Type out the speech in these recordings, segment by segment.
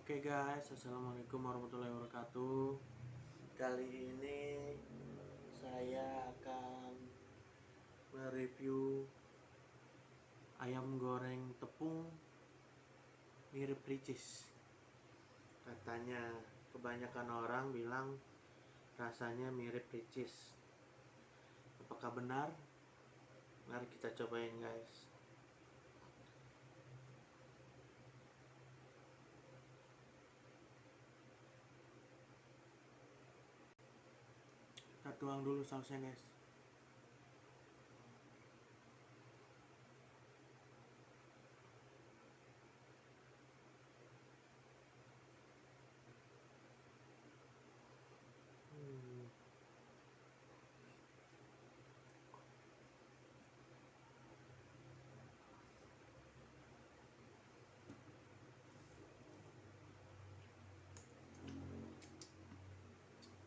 Oke guys, assalamualaikum warahmatullahi wabarakatuh. Kali ini saya akan mereview ayam goreng tepung mirip ricis. Katanya kebanyakan orang bilang rasanya mirip ricis. Apakah benar? Mari kita cobain guys. Kita tuang dulu sausnya guys.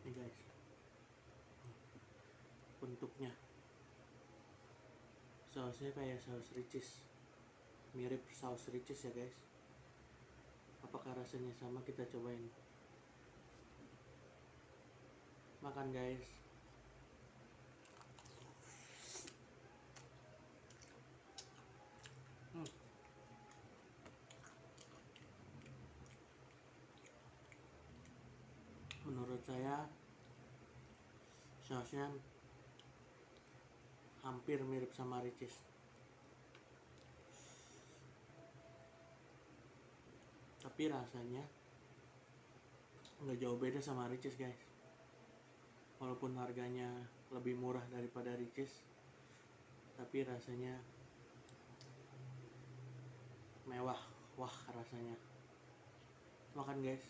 Nih guys, bentuknya sausnya kayak saus ricis, mirip saus ricis ya guys. Apakah rasanya sama? Kita cobain. Makan guys. Menurut saya sausnya hampir mirip sama ricis, tapi rasanya nggak jauh beda sama ricis guys. Walaupun harganya lebih murah daripada ricis, tapi rasanya mewah. Wah, rasanya. Makan guys.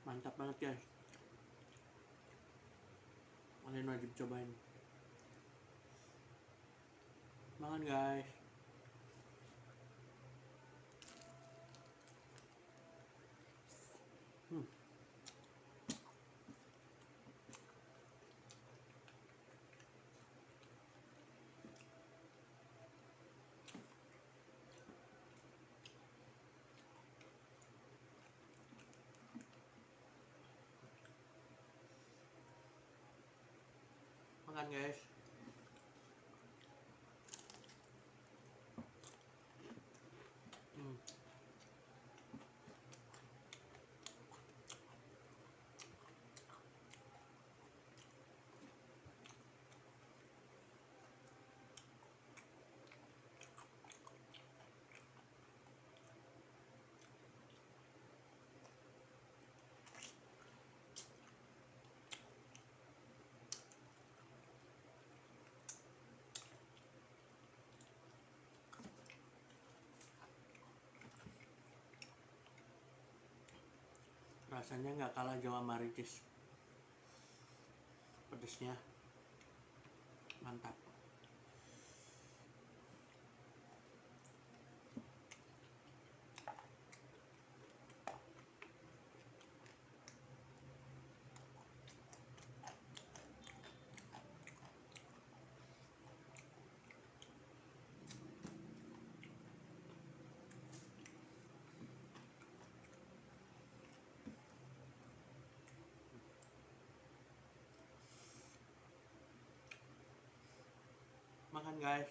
Mantap banget guys. Kalian wajib cobain. Makan guys. Makan guys. Rasanya nggak kalah jauh sama ricis. Pedesnya mantap. Makan guys.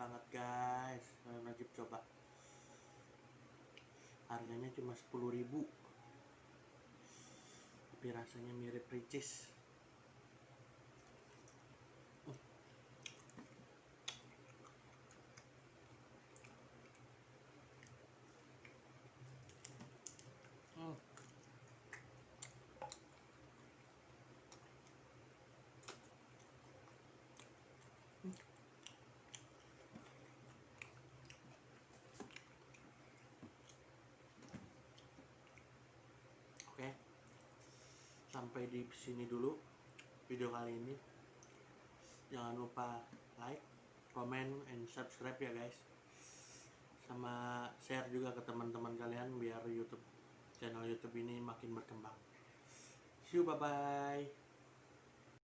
banget guys. Kalian wajib coba. Harganya cuma 10.000, tapi rasanya mirip Ricis. Oke, sampai di sini dulu video kali ini. Jangan lupa like, comment, and subscribe ya guys. Sama share juga ke teman-teman kalian biar channel YouTube ini makin berkembang. See you, bye bye.